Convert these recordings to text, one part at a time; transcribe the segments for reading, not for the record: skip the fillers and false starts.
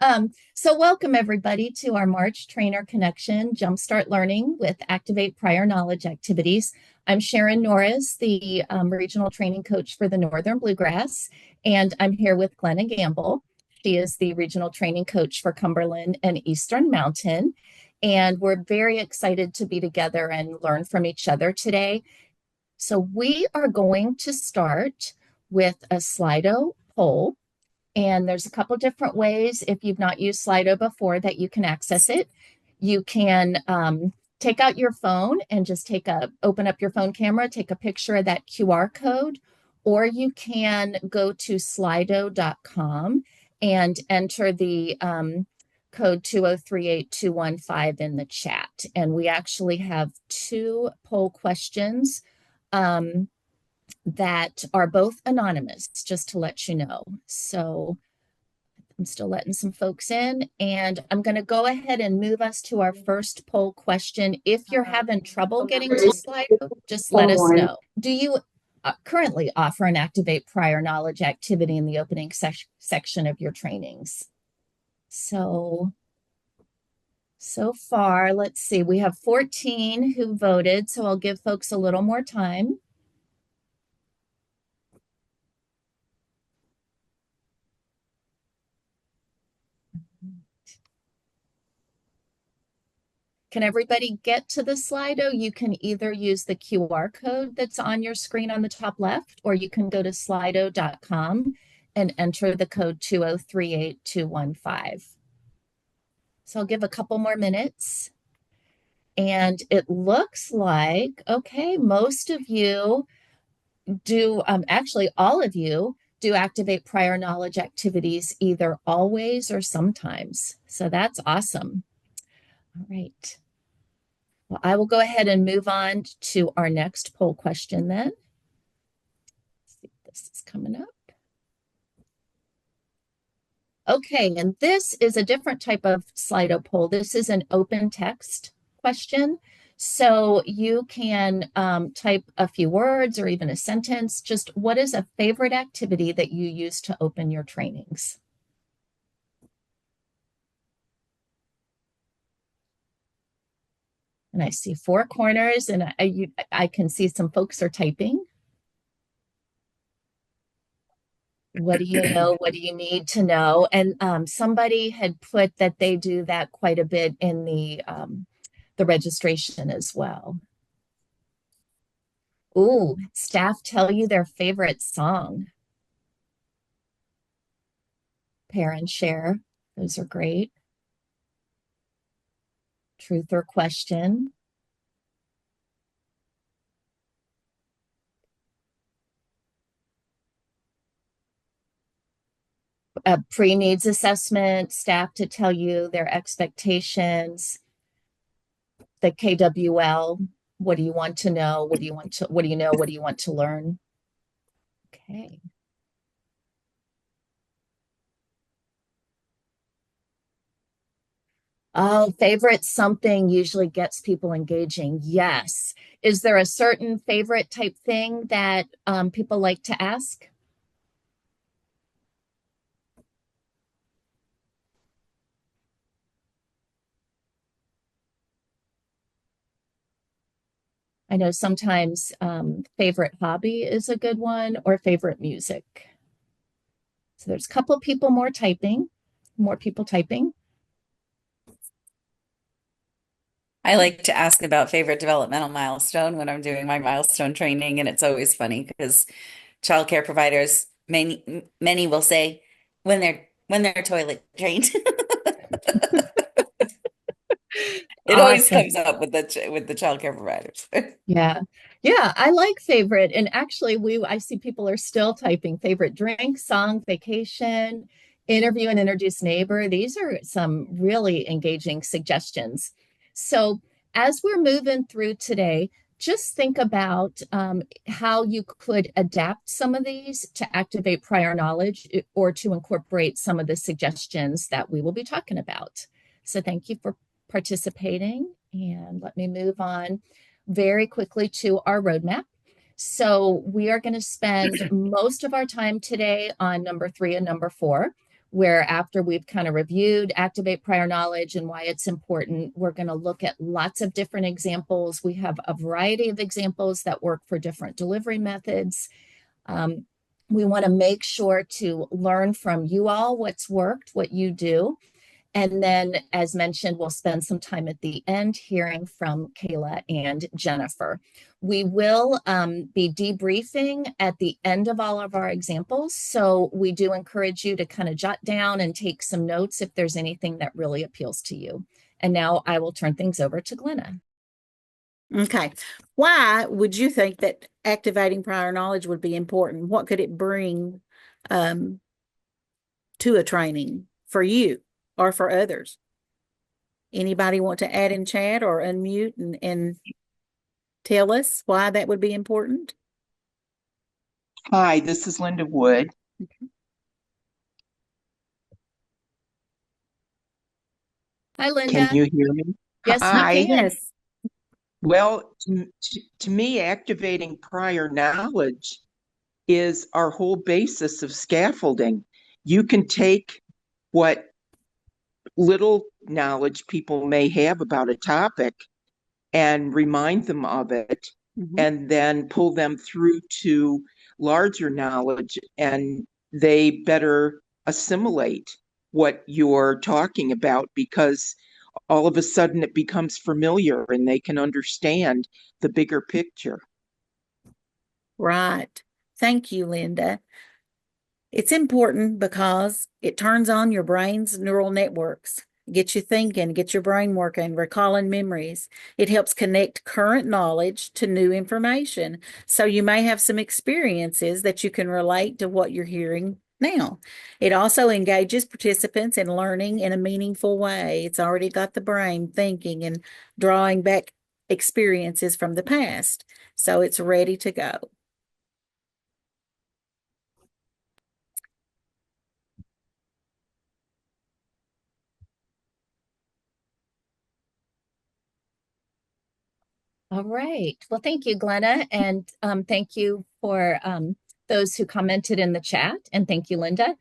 So welcome everybody to our March Trainer Connection Jumpstart Learning with Activate Prior Knowledge activities. I'm Sharon Norris, the regional training coach for the Northern Bluegrass, and I'm here with Glenna Gamble. She is the regional training coach for Cumberland and Eastern Mountain. And we're very excited to be together and learn from each other today. So we are going to start with a Slido poll. And there's a couple different ways, if you've not used Slido before, that you can access it. You can take out your phone and just open up your phone camera, take a picture of that QR code, or you can go to slido.com and enter the code 2038215 in the chat. And we actually have two poll questions that are both anonymous, just to let you know. So I'm still letting some folks in, and I'm going to go ahead and move us to our first poll question. If you're having trouble getting to Slido, just let us know. Do you currently offer an Activate Prior Knowledge activity in the opening section of your trainings? So far, let's see, we have 14 who voted, so I'll give folks a little more time. Can everybody get to the Slido? You can either use the QR code that's on your screen on the top left, or you can go to slido.com and enter the code 2038215. So I'll give a couple more minutes. And it looks like, okay, most of you do, actually all of you do activate prior knowledge activities either always or sometimes. So that's awesome. All right. Well, I will go ahead and move on to our next poll question then. Let's see if this is coming up. Okay, and this is a different type of Slido poll. This is an open text question. So you can type a few words or even a sentence. Just what is a favorite activity that you use to open your trainings? And I see four corners, and I can see some folks are typing. What do you know? What do you need to know? And somebody had put that they do that quite a bit in the registration as well. Ooh, staff tell you their favorite song. Pair and share. Those are great. Truth or question. A pre-needs assessment, staff to tell you their expectations. The KWL, what do you want to know? What do you know? What do you want to learn? Okay. Oh, favorite something usually gets people engaging. Yes. Is there a certain favorite type thing that people like to ask? I know sometimes favorite hobby is a good one, or favorite music. So there's a couple people more people typing. I like to ask about favorite developmental milestone when I'm doing my milestone training, and it's always funny because childcare providers, many will say when they're toilet trained. It always Awesome. comes up with the childcare providers. Yeah. Yeah, I like favorite. And actually I see people are still typing favorite drink, song, vacation, interview and introduce neighbor. These are some really engaging suggestions. So as we're moving through today, just think about how you could adapt some of these to activate prior knowledge or to incorporate some of the suggestions that we will be talking about. So thank you for participating, and let me move on very quickly to our roadmap. So we are going to spend most of our time today on number 3 and number 4. where after we've kind of reviewed Activate Prior Knowledge and why it's important, we're going to look at lots of different examples. We have a variety of examples that work for different delivery methods. We want to make sure to learn from you all what's worked, what you do. And then, as mentioned, we'll spend some time at the end hearing from Kayla and Jennifer. We will be debriefing at the end of all of our examples. So we do encourage you to kind of jot down and take some notes if there's anything that really appeals to you. And now I will turn things over to Glenna. Okay. Why would you think that activating prior knowledge would be important? What could it bring to a training for you or for others? Anybody want to add in chat or unmute and tell us why that would be important? Hi, this is Linda Wood. Hi, Linda. Can you hear me? Yes, Hi. we can. Yes. Well, to me, activating prior knowledge is our whole basis of scaffolding. You can take what little knowledge people may have about a topic and remind them of it, and then pull them through to larger knowledge, and they better assimilate what you're talking about because all of a sudden it becomes familiar and they can understand the bigger picture. Right. Thank you, Linda. It's important because it turns on your brain's neural networks, gets you thinking, gets your brain working, recalling memories. It helps connect current knowledge to new information. So you may have some experiences that you can relate to what you're hearing now. It also engages participants in learning in a meaningful way. It's already got the brain thinking and drawing back experiences from the past. So it's ready to go. All right. Well, thank you, Glenna. And thank you for those who commented in the chat. And thank you, Linda.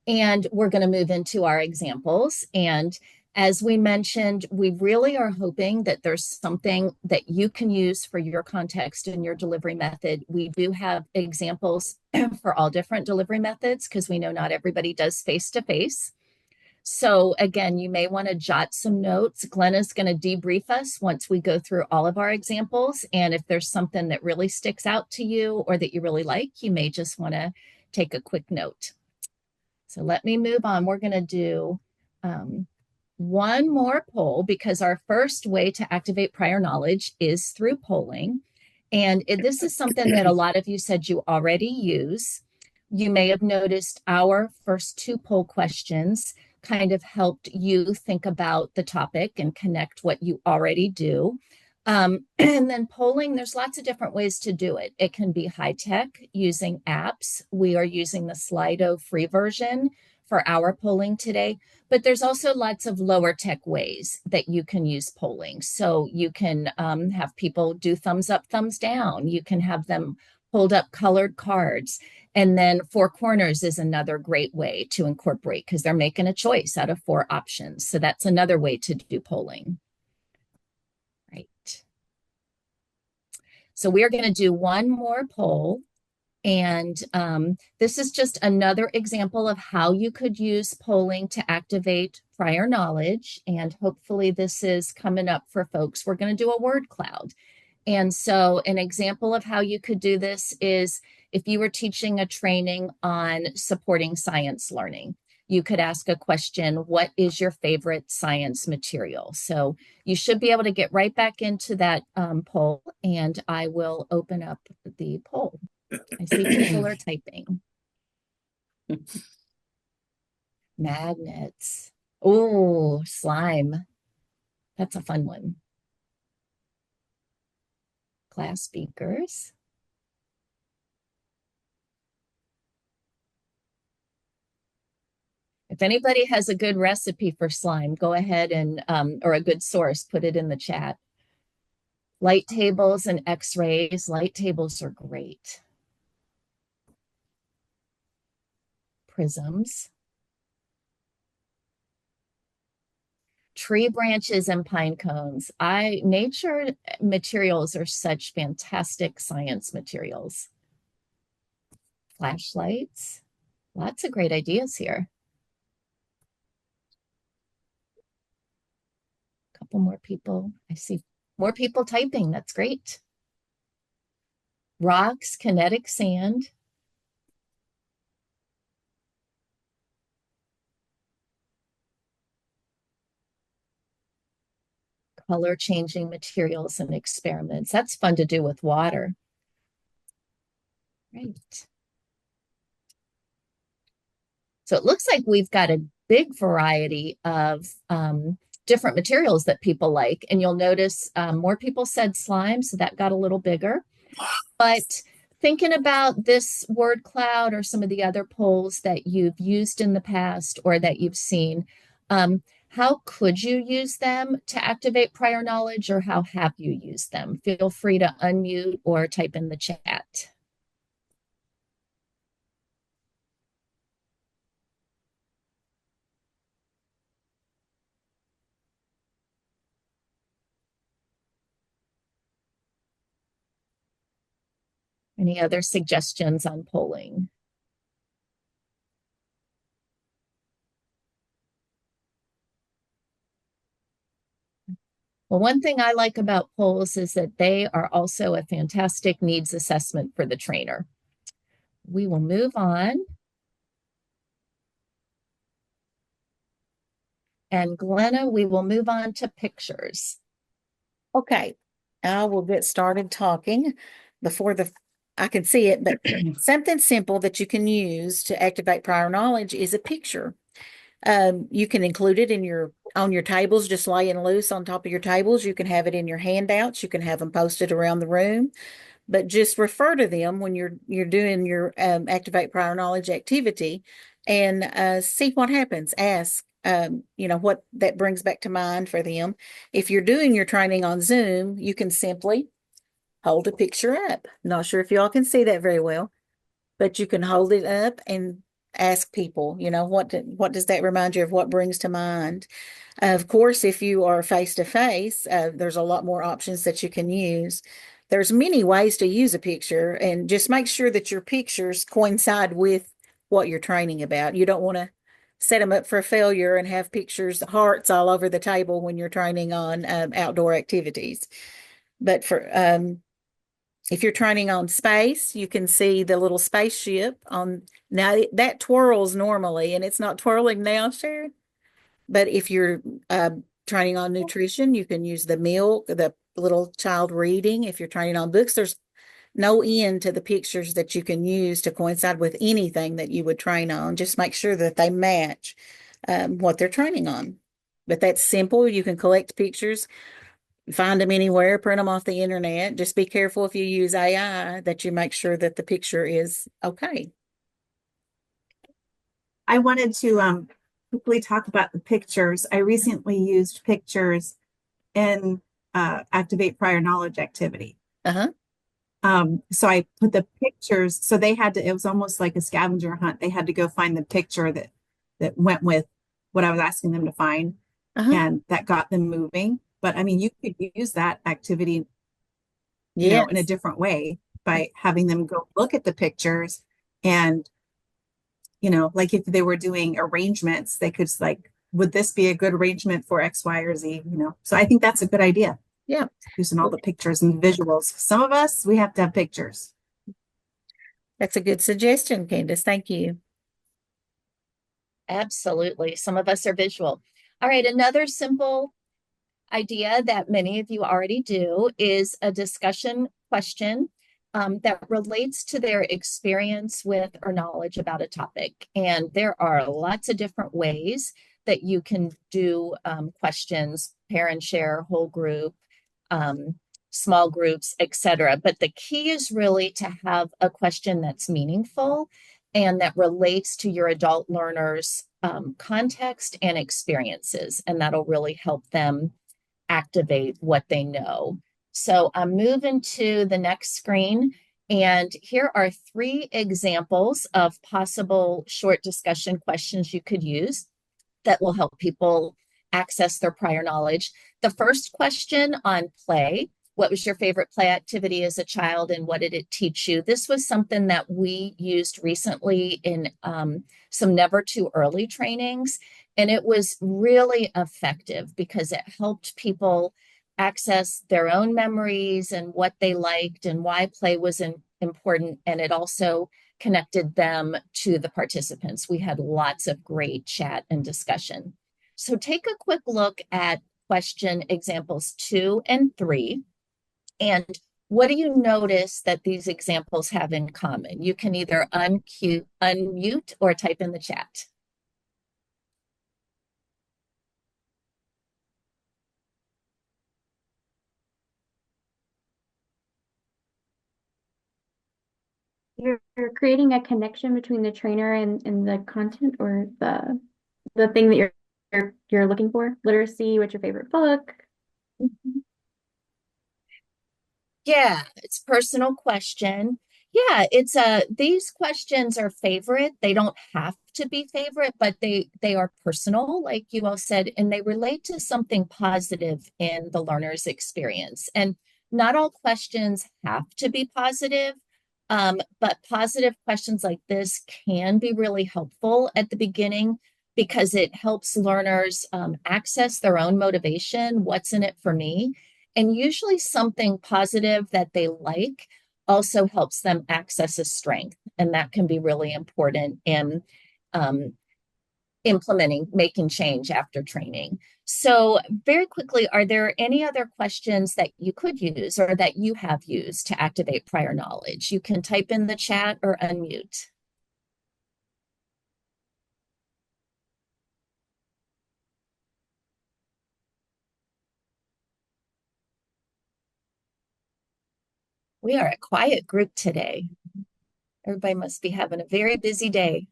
And we're going to move into our examples. And as we mentioned, we really are hoping that there's something that you can use for your context and your delivery method. We do have examples for all different delivery methods because we know not everybody does face-to-face. So again, you may want to jot some notes. Glenna's going to debrief us once we go through all of our examples. And if there's something that really sticks out to you or that you really like, you may just want to take a quick note. So let me move on. We're going to do one more poll because our first way to activate prior knowledge is through polling. And this is something that a lot of you said you already use. You may have noticed our first two poll questions kind of helped you think about the topic and connect what you already do. And then polling, there's lots of different ways to do it. It can be high tech using apps. We are using the Slido free version for our polling today, but there's also lots of lower tech ways that you can use polling. So you can have people do thumbs up, thumbs down. You can have them hold up colored cards. And then four corners is another great way to incorporate because they're making a choice out of four options. So that's another way to do polling. Right. So we're going to do one more poll. And this is just another example of how you could use polling to activate prior knowledge. And hopefully this is coming up for folks. We're going to do a word cloud. And so an example of how you could do this is if you were teaching a training on supporting science learning, you could ask a question, what is your favorite science material? So you should be able to get right back into that poll, and I will open up the poll. I see people are typing. Magnets. Oh, slime. That's a fun one. Class speakers. If anybody has a good recipe for slime, go ahead and, or a good source, put it in the chat. Light tables and x-rays. Light tables are great. Prisms. tree branches and pine cones. Nature materials are such fantastic science materials. Flashlights, lots of great ideas here. A couple more people. I see more people typing. That's great. Rocks, kinetic sand. Color changing materials and experiments. That's fun to do with water. Right. So it looks like we've got a big variety of different materials that people like. And you'll notice more people said slime, so that got a little bigger. But thinking about this word cloud or some of the other polls that you've used in the past or that you've seen, how could you use them to activate prior knowledge, or how have you used them? Feel free to unmute or type in the chat. Any other suggestions on polling? Well, one thing I like about polls is that they are also a fantastic needs assessment for the trainer. We will move on. And Glenna, we will move on to pictures. Okay, I will get started talking before I can see it, but something simple that you can use to activate prior knowledge is a picture. You can include it on your tables, just laying loose on top of your tables. You can have it in your handouts. You can have them posted around the room, but just refer to them when you're doing your activate prior knowledge activity, and see what happens. Ask, what that brings back to mind for them. If you're doing your training on Zoom, you can simply hold a picture up. Not sure if y'all can see that very well, but you can hold it up and ask people, what does that remind you of, what brings to mind? Of course, if you are face to face, there's a lot more options that you can use. There's many ways to use a picture, and just make sure that your pictures coincide with what you're training about. You don't want to set them up for failure and have pictures, hearts all over the table when you're training on outdoor activities. But if you're training on space, you can see the little spaceship on. Now that twirls normally, and it's not twirling now, Sharon. But if you're training on nutrition, you can use the milk, the little child reading. If you're training on books, there's no end to the pictures that you can use to coincide with anything that you would train on. Just make sure that they match what they're training on. But that's simple. You can collect pictures, find them anywhere, print them off the internet. Just be careful if you use AI that you make sure that the picture is okay. I wanted to quickly talk about the pictures. I recently used pictures in Activate Prior Knowledge activity. So I put the pictures, so they had to, it was almost like a scavenger hunt. They had to go find the picture that went with what I was asking them to find, and that got them moving. But I mean, you could use that activity, in a different way by having them go look at the pictures, and like if they were doing arrangements, they could would this be a good arrangement for X, Y, or Z? So I think that's a good idea. Yeah, using all the pictures and visuals. Some of us, we have to have pictures. That's a good suggestion, Candace. Thank you. Absolutely. Some of us are visual. All right, another simple idea that many of you already do is a discussion question that relates to their experience with or knowledge about a topic. And there are lots of different ways that you can do questions, pair and share, whole group, small groups, etc. But the key is really to have a question that's meaningful and that relates to your adult learners' context and experiences. And that'll really help them activate what they know. So I'm moving to the next screen, and here are 3 examples of possible short discussion questions you could use that will help people access their prior knowledge. The first question on play, what was your favorite play activity as a child and what did it teach you? This was something that we used recently in some Never Too Early trainings. And it was really effective because it helped people access their own memories and what they liked and why play was important. And it also connected them to the participants. We had lots of great chat and discussion. So take a quick look at question examples 2 and 3. And what do you notice that these examples have in common? You can either unmute or type in the chat. You're creating a connection between the trainer and the content or the thing that you're looking for. Literacy, what's your favorite book? Yeah, it's a personal question. Yeah, it's these questions are favorite. They don't have to be favorite, but they are personal, like you all said, and they relate to something positive in the learner's experience. And not all questions have to be positive, but positive questions like this can be really helpful at the beginning because it helps learners access their own motivation. What's in it for me? And usually something positive that they like also helps them access a strength. And that can be really important in implementing, making change after training. So very quickly, are there any other questions that you could use or that you have used to activate prior knowledge? You can type in the chat or unmute. We are a quiet group today. Everybody must be having a very busy day.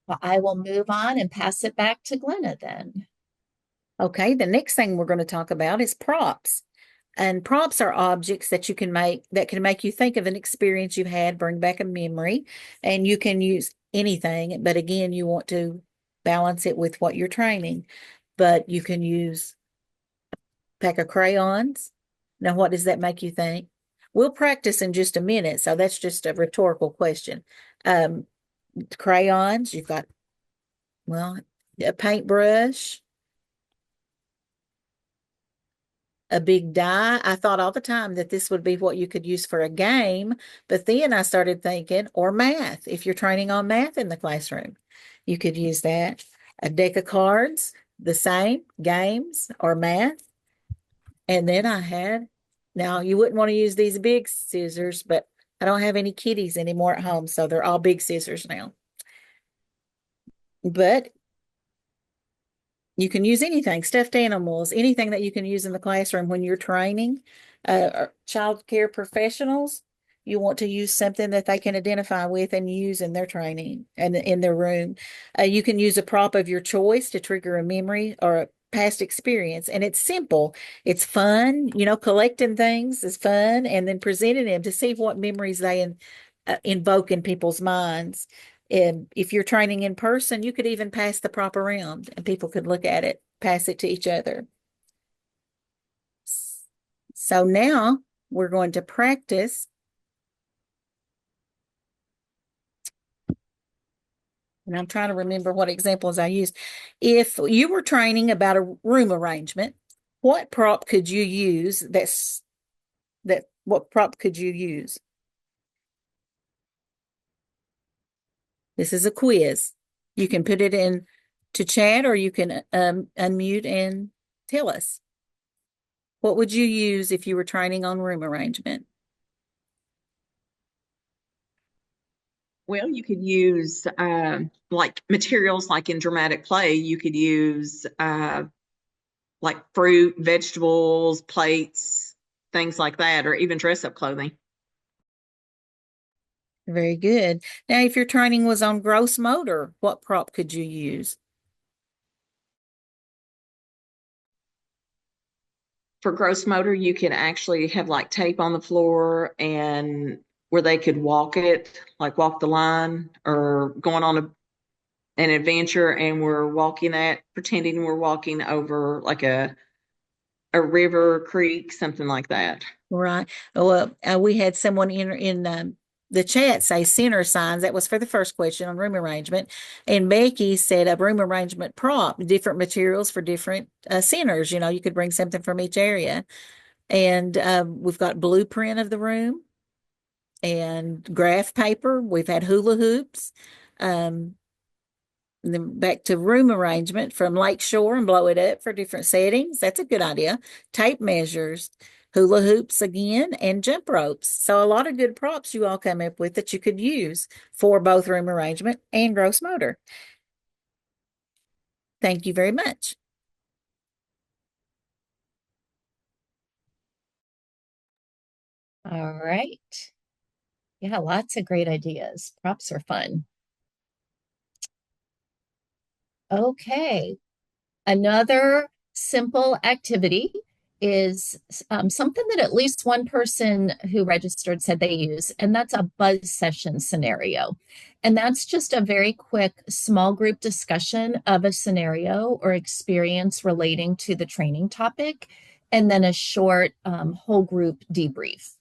Well, I will move on and pass it back to Glenna then. Okay, the next thing we're going to talk about is props. And props are objects that you can make that can make you think of an experience you had, bring back a memory, and you can use anything. But again, you want to balance it with what you're training. But you can use a pack of crayons. Now, what does that make you think? We'll practice in just a minute, so that's just a rhetorical question. Crayons, you've got, well, a paintbrush, a big die. I thought all the time that this would be what you could use for a game, but then I started thinking, or math. If you're training on math in the classroom, you could use that. A deck of cards, the same, games or math. And then I had, now you wouldn't want to use these big scissors, but I don't have any kitties anymore at home, so they're all big scissors now. But you can use anything, stuffed animals, anything that you can use in the classroom when you're training child care professionals. You want to use something that they can identify with and use in their training and in their room. You can use a prop of your choice to trigger a memory or a past experience. And it's simple. It's fun. Collecting things is fun and then presenting them to see what memories they invoke in people's minds. And if you're training in person, you could even pass the prop around and people could look at it, pass it to each other. So now we're going to practice. And I'm trying to remember what examples I used. If you were training about a room arrangement, what prop could you use? What prop could you use? This is a quiz. You can put it in to chat or you can unmute and tell us. What would you use if you were training on room arrangement? Well, you could use like materials like in dramatic play, you could use like fruit, vegetables, plates, things like that, or even dress-up clothing. Very good. Now, if your training was on gross motor, what prop could you use? For gross motor, you can actually have like tape on the floor and where they could walk it, like walk the line or going on an adventure and we're pretending we're walking over like a river, creek, something like that. Right. Well, we had someone in the chat say center signs. That was for the first question on room arrangement. And Becky said a room arrangement prop, different materials for different centers. You know, you could bring something from each area. And we've got blueprint of the room and graph paper. We've had hula hoops. And then back to room arrangement from Lakeshore and blow it up for different settings. That's a good idea. Tape measures, hula hoops again, and jump ropes. So a lot of good props you all come up with that you could use for both room arrangement and gross motor. Thank you very much. All right. Yeah, lots of great ideas. Props are fun. Okay. Another simple activity is something that at least one person who registered said they use, and that's a buzz session scenario. And that's just a very quick small group discussion of a scenario or experience relating to the training topic, and then a short whole group debrief.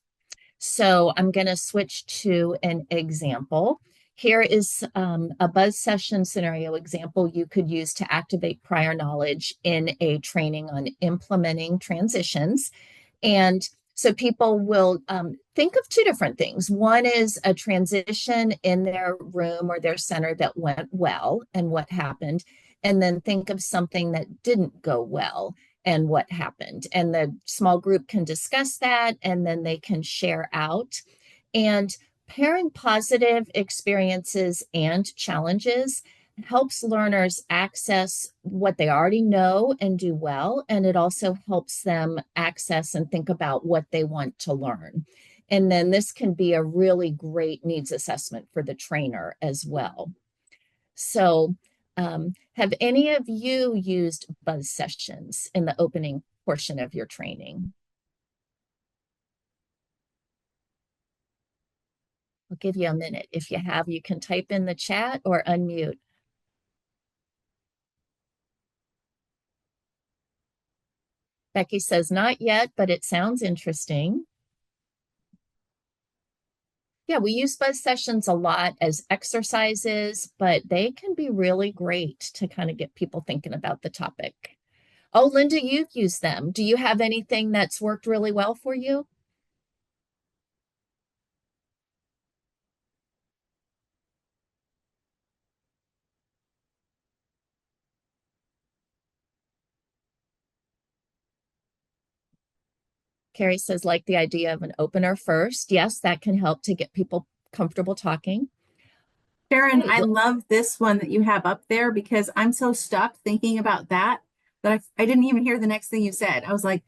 So I'm going to switch to an example. Here is a buzz session scenario example you could use to activate prior knowledge in a training on implementing transitions. And so people will think of two different things. One is a transition in their room or their center that went well and what happened. And then think of something that didn't go well and what happened. And the small group can discuss that and then they can share out. And pairing positive experiences and challenges helps learners access what they already know and do well. And it also helps them access and think about what they want to learn. And then this can be a really great needs assessment for the trainer as well. So have any of you used buzz sessions in the opening portion of your training? I'll give you a minute. If you have, you can type in the chat or unmute. Becky says, not yet, but it sounds interesting. Yeah, we use buzz sessions a lot as exercises, but they can be really great to kind of get people thinking about the topic. Oh, Linda, you've used them. Do you have anything that's worked really well for you? Carrie says, like the idea of an opener first. Yes, that can help to get people comfortable talking. Sharon, I love this one that you have up there because I'm so stuck thinking about that I didn't even hear the next thing you said. I was like,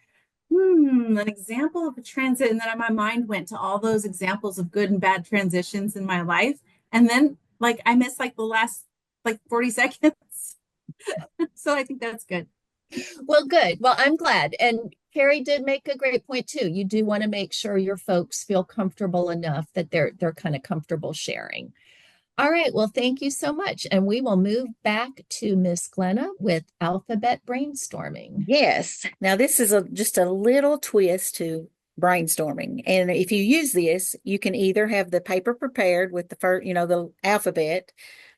an example of a transit. And then my mind went to all those examples of good and bad transitions in my life. And then like I missed like the last like 40 seconds. So I think that's good. Well, good. Well, I'm glad. And Carrie did make a great point too. You do want to make sure your folks feel comfortable enough that they're kind of comfortable sharing. All right. Well, thank you so much. And we will move back to Miss Glenna with alphabet brainstorming. Yes. Now this is just a little twist to brainstorming. And if you use this, you can either have the paper prepared with the first, the alphabet,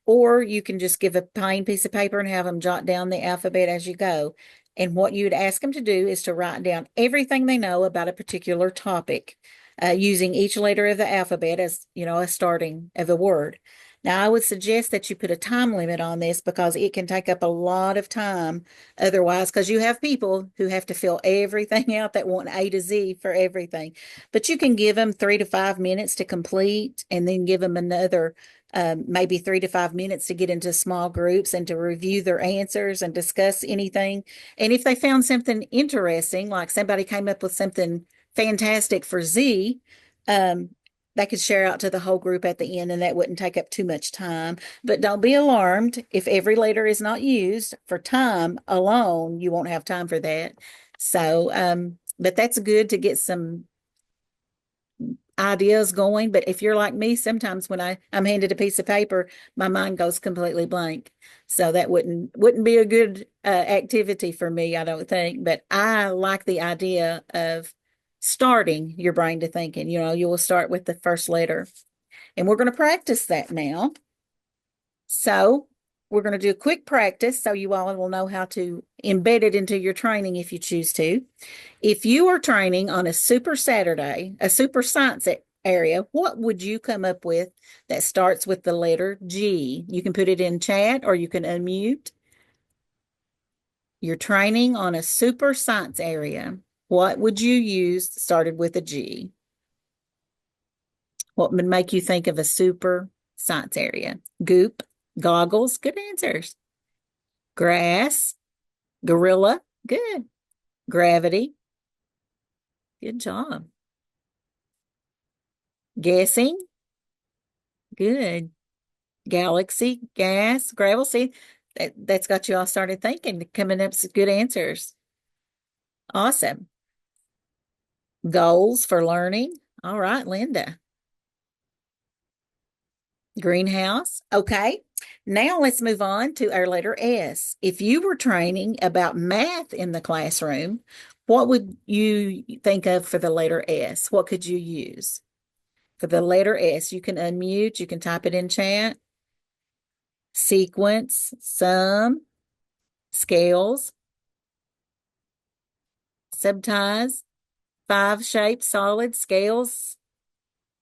or you can just give a plain piece of paper and have them jot down the alphabet as you go. And what you would ask them to do is to write down everything they know about a particular topic, using each letter of the alphabet as, a starting of a word. Now, I would suggest that you put a time limit on this because it can take up a lot of time otherwise, because you have people who have to fill everything out that want A to Z for everything. But you can give them 3 to 5 minutes to complete and then give them another maybe 3 to 5 minutes to get into small groups and to review their answers and discuss anything. And if they found something interesting, like somebody came up with something fantastic for Z, they could share out to the whole group at the end and that wouldn't take up too much time. But don't be alarmed if every letter is not used for time alone, you won't have time for that. So, but that's good to get some ideas going. But if you're like me, sometimes when I'm handed a piece of paper, my mind goes completely blank. So that wouldn't be a good activity for me, I don't think. But I like the idea of starting your brain to thinking. You will start with the first letter. And we're going to practice that now. So we're going to do a quick practice so you all will know how to embed it into your training if you choose to. If you are training on a super Saturday, a super science area, what would you come up with that starts with the letter G? You can put it in chat or you can unmute. You're training on a super science area. What would you use that started with a G? What would make you think of a super science area? Goop, goggles, good answers. Grass, gorilla, good. Gravity, good job. Guessing, good. Galaxy, gas, gravel. See, that's got you all started thinking, coming up with good answers. Awesome. Goals for learning. All right, Linda. Greenhouse. Okay. Now let's move on to our letter S. If you were training about math in the classroom, what would you think of for the letter S? What could you use? For the letter S, you can unmute, you can type it in chat. Sequence, sum, scales, subties, 5 shapes, solid, scales,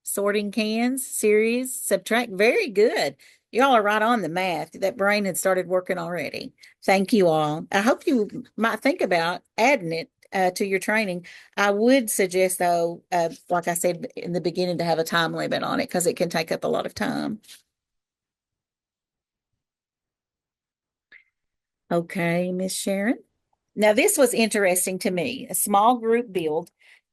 sorting cans, series, subtract. Very good. Y'all are right on the math. That brain had started working already. Thank you all. I hope you might think about adding it to your training. I would suggest, though, like I said in the beginning, to have a time limit on it because it can take up a lot of time. Okay, Miss Sharon. Now, this was interesting to me, a small group build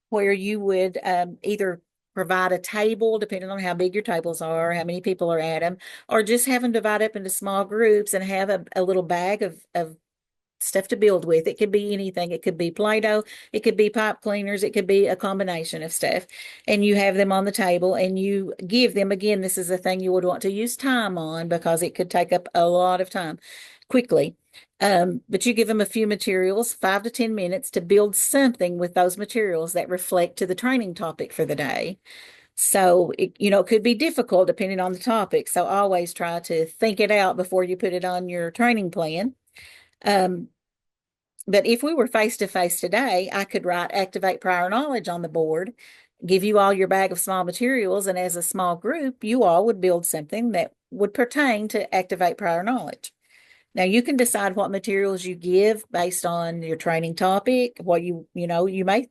where you would either provide a table, depending on how big your tables are, how many people are at them, or just have them divide up into small groups and have a little bag of stuff to build with. It could be anything. It could be Play-Doh. It could be pipe cleaners. It could be a combination of stuff. And you have them on the table and you give them, again, this is a thing you would want to use time on because it could take up a lot of time quickly. But you give them a few materials, 5 to 10 minutes to build something with those materials that reflect to the training topic for the day. So, it could be difficult depending on the topic. So always try to think it out before you put it on your training plan. But if we were face to face today, I could write activate prior knowledge on the board, give you all your bag of small materials, and as a small group, you all would build something that would pertain to activate prior knowledge. Now you can decide what materials you give based on your training topic, what you may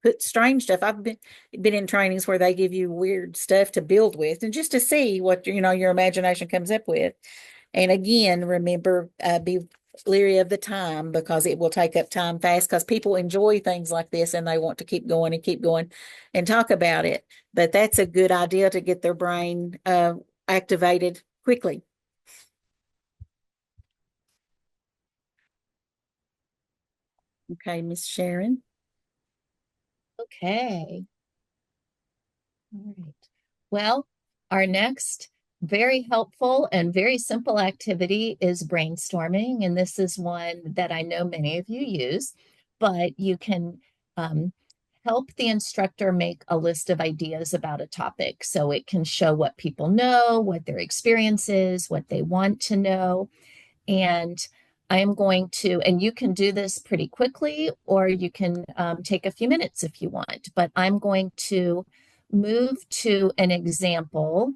put strange stuff. I've been in trainings where they give you weird stuff to build with and just to see what, your imagination comes up with. And again, remember, be leery of the time because it will take up time fast because people enjoy things like this and they want to keep going and talk about it. But that's a good idea to get their brain activated quickly. Okay, Miss Sharon. Okay. All right. Well, our next very helpful and very simple activity is brainstorming. And this is one that I know many of you use, but you can help the instructor make a list of ideas about a topic. So it can show what people know, what their experience is, what they want to know. And I am going to, and you can do this pretty quickly, or you can take a few minutes if you want, but I'm going to move to an example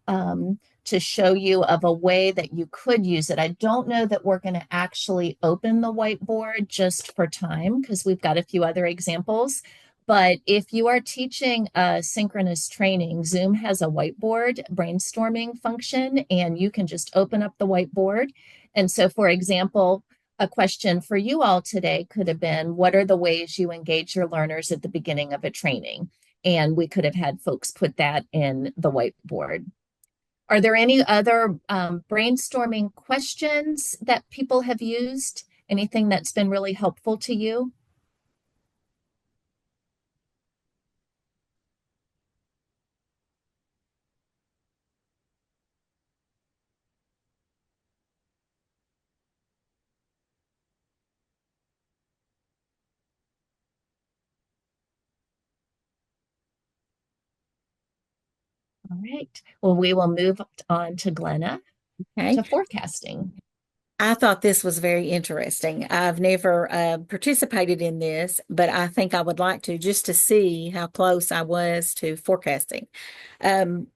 to show you of a way that you could use it. I don't know that we're going to actually open the whiteboard just for time because we've got a few other examples. But if you are teaching synchronous training, Zoom has a whiteboard brainstorming function, and you can just open up the whiteboard. And so, for example, a question for you all today could have been, what are the ways you engage your learners at the beginning of a training? And we could have had folks put that in the whiteboard. Are there any other brainstorming questions that people have used? Anything that's been really helpful to you? right. Well, we will move on to Glenna Okay. to forecasting. I thought this was very interesting. I've never participated in this, but I think I would like to just to see how close I was to forecasting. Um,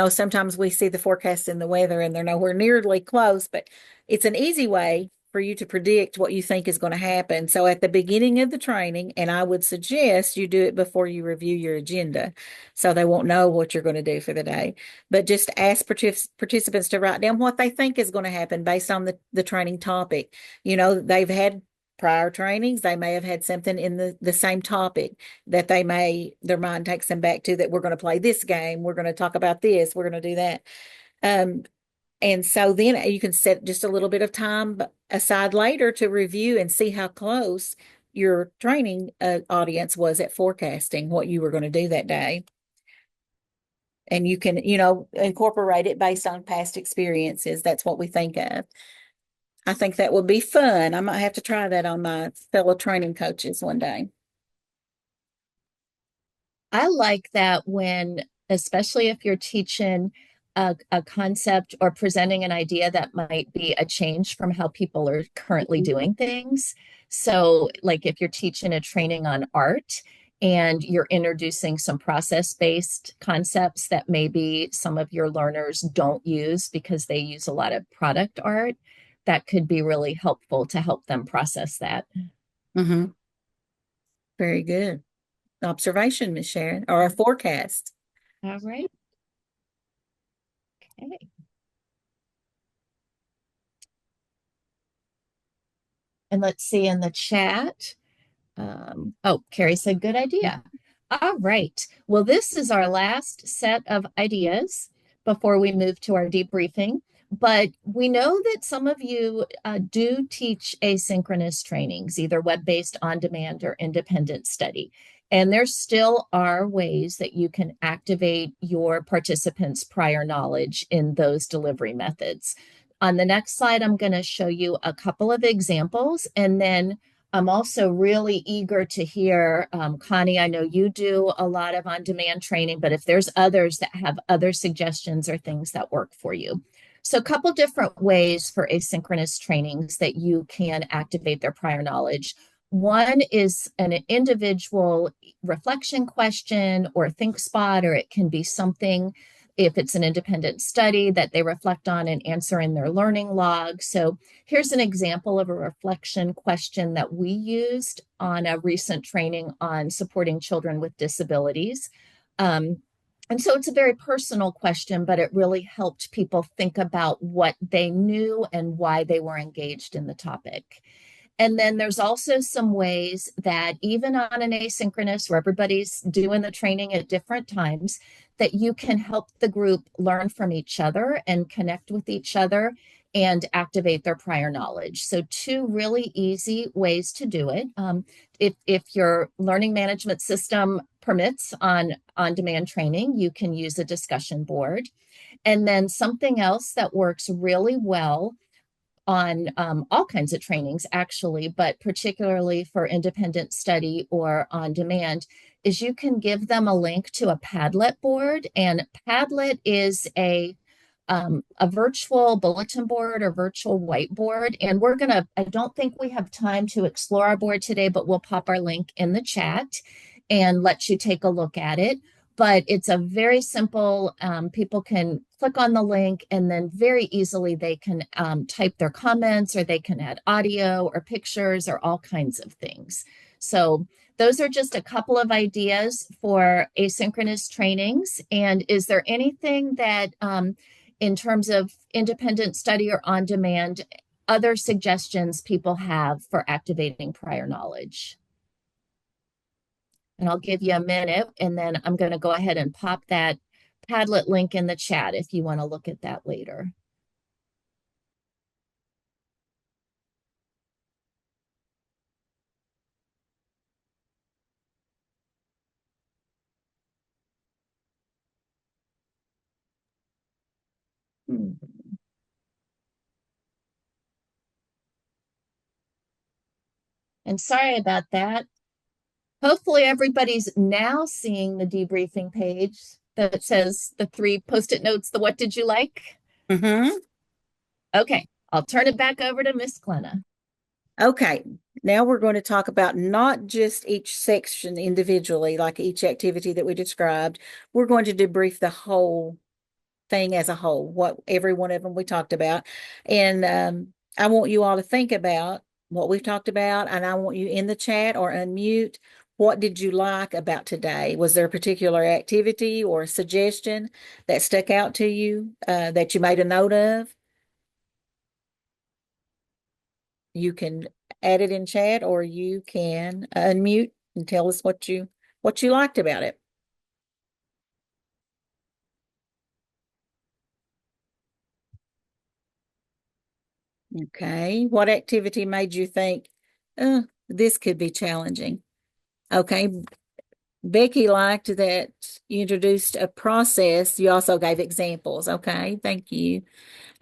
sometimes we see the forecast in the weather and they're nowhere nearly close, but it's an easy way for you to predict what you think is going to happen. So at the beginning of the training, and I would suggest you do it before you review your agenda, so they won't know what you're going to do for the day. But just ask participants to write down what they think is going to happen based on the training topic. They've had prior trainings, they may have had something in the same topic that their mind takes them back to, that we're going to play this game, we're going to talk about this, we're going to do that. And so then you can set just a little bit of time aside later to review and see how close your training audience was at forecasting what you were going to do that day. And you can, incorporate it based on past experiences. That's what we think of. I think that would be fun. I might have to try that on my fellow training coaches one day. I like that especially if you're teaching a concept or presenting an idea that might be a change from how people are currently doing things. So, like if you're teaching a training on art and you're introducing some process-based concepts that maybe some of your learners don't use because they use a lot of product art, that could be really helpful to help them process that. Mm-hmm. Very good observation, Ms. Sharon, or a forecast. All right. Okay. And let's see in the chat. Carrie said, good idea. All right. Well, this is our last set of ideas before we move to our debriefing. But we know that some of you do teach asynchronous trainings, either web-based, on-demand, or independent study. And there still are ways that you can activate your participants' prior knowledge in those delivery methods. On the next slide, I'm going to show you a couple of examples, and then I'm also really eager to hear, Connie, I know you do a lot of on-demand training, but if there's others that have other suggestions or things that work for you. So a couple different ways for asynchronous trainings that you can activate their prior knowledge. One is an individual reflection question or think spot, or it can be something, if it's an independent study, that they reflect on and answer in their learning log. So here's an example of a reflection question that we used on a recent training on supporting children with disabilities. And so it's a very personal question, but it really helped people think about what they knew and why they were engaged in the topic. And then there's also some ways that even on an asynchronous, where everybody's doing the training at different times, that you can help the group learn from each other and connect with each other and activate their prior knowledge. So two really easy ways to do it. If your learning management system permits on-demand training, you can use a discussion board. And then something else that works really well on all kinds of trainings, actually, but particularly for independent study or on demand, is you can give them a link to a Padlet board. And Padlet is a virtual bulletin board or virtual whiteboard. And I don't think we have time to explore our board today, but we'll pop our link in the chat and let you take a look at it. But it's a very simple, people can click on the link and then very easily they can type their comments, or they can add audio or pictures or all kinds of things. So those are just a couple of ideas for asynchronous trainings. And is there anything that in terms of independent study or on demand, other suggestions people have for activating prior knowledge? And I'll give you a minute, and then I'm going to go ahead and pop that Padlet link in the chat if you want to look at that later. And sorry about that. Hopefully everybody's now seeing the debriefing page. that says the 3 Post-it notes, the what did you like? Mm-hmm. Okay, I'll turn it back over to Miss Glenna. Okay, now we're going to talk about not just each section individually, like each activity that we described. We're going to debrief the whole thing as a whole, what every one of them we talked about. And I want you all to think about what we've talked about, and I want you in the chat or unmute. What did you like about today? Was there a particular activity or suggestion that stuck out to you that you made a note of? You can add it in chat, or you can unmute and tell us what you liked about it. Okay, what activity made you think, this could be challenging? Okay, Becky liked that you introduced a process. You also gave examples. Okay, thank you.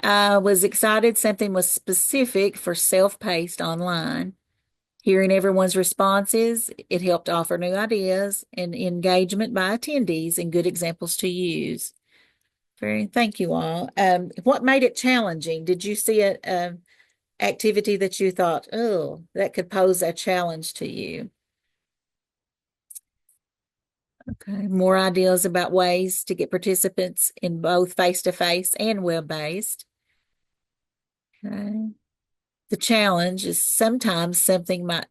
I was excited something was specific for self-paced online. Hearing everyone's responses, it helped offer new ideas and engagement by attendees and good examples to use. Thank you all. What made it challenging? Did you see a activity that you thought, oh, that could pose a challenge to you? Okay, more ideas about ways to get participants in both face-to-face and web-based. Okay. The challenge is sometimes something might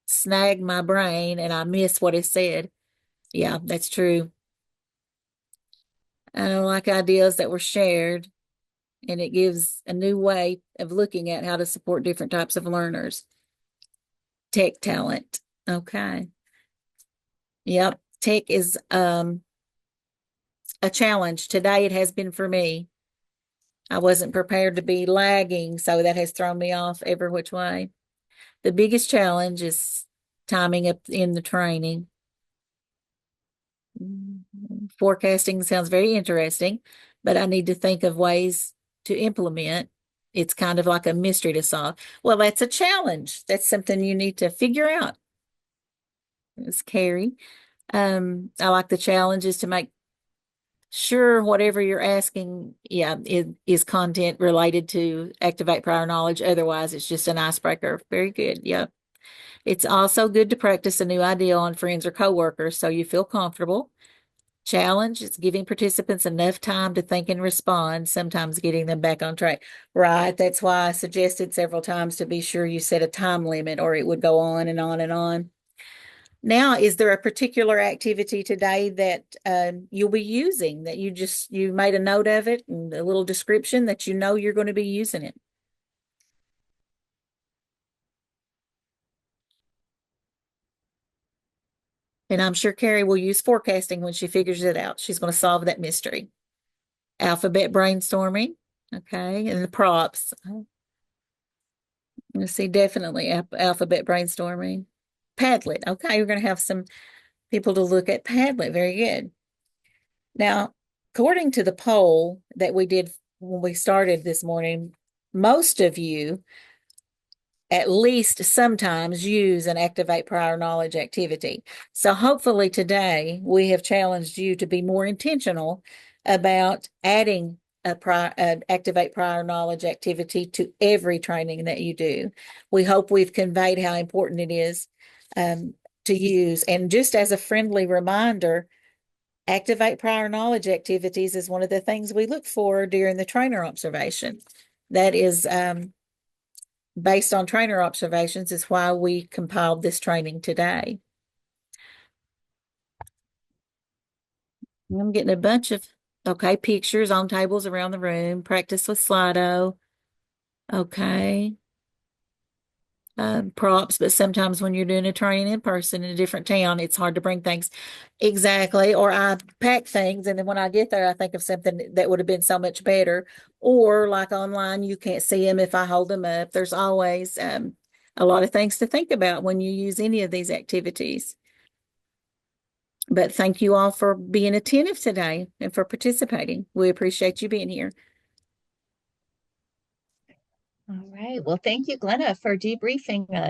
snag my brain and I miss what is said. Yeah, that's true. I like ideas that were shared, and it gives a new way of looking at how to support different types of learners. Tech talent. Okay. Yep. Tech is a challenge. Today it has been for me. I wasn't prepared to be lagging, so that has thrown me off every which way. The biggest challenge is timing up in the training. Forecasting sounds very interesting, but I need to think of ways to implement. It's kind of like a mystery to solve. Well, that's a challenge. That's something you need to figure out. It's Carrie. I like the challenges to make sure whatever you're asking, is content related to activate prior knowledge. Otherwise, it's just an icebreaker. Very good. Yeah. It's also good to practice a new idea on friends or coworkers so you feel comfortable. Challenge is giving participants enough time to think and respond, sometimes getting them back on track. Right. That's why I suggested several times to be sure you set a time limit or it would go on and on and on. Now, is there a particular activity today that you'll be using that you made a note of it and a little description that you know you're going to be using it? And I'm sure Carrie will use forecasting when she figures it out. She's going to solve that mystery. Alphabet brainstorming. Okay. And the props. Let's see, definitely alphabet brainstorming. Padlet. Okay. We're going to have some people to look at Padlet. Very good. Now, according to the poll that we did when we started this morning, most of you at least sometimes use an activate prior knowledge activity. So hopefully today we have challenged you to be more intentional about adding an activate prior knowledge activity to every training that you do. We hope we've conveyed how important it is to use. And just as a friendly reminder, activate prior knowledge activities is one of the things we look for during the trainer observation. That is based on trainer observations is why we compiled this training today. I'm getting a bunch of, pictures on tables around the room, practice with Slido. Okay. Props, but sometimes when you're doing a training in person in a different town, it's hard to bring things. Exactly. Or I pack things, and then when I get there, I think of something that would have been so much better. Or like online, you can't see them if I hold them up. There's always a lot of things to think about when you use any of these activities. But thank you all for being attentive today and for participating. We appreciate you being here. All right. Well, thank you, Glenna, for debriefing us.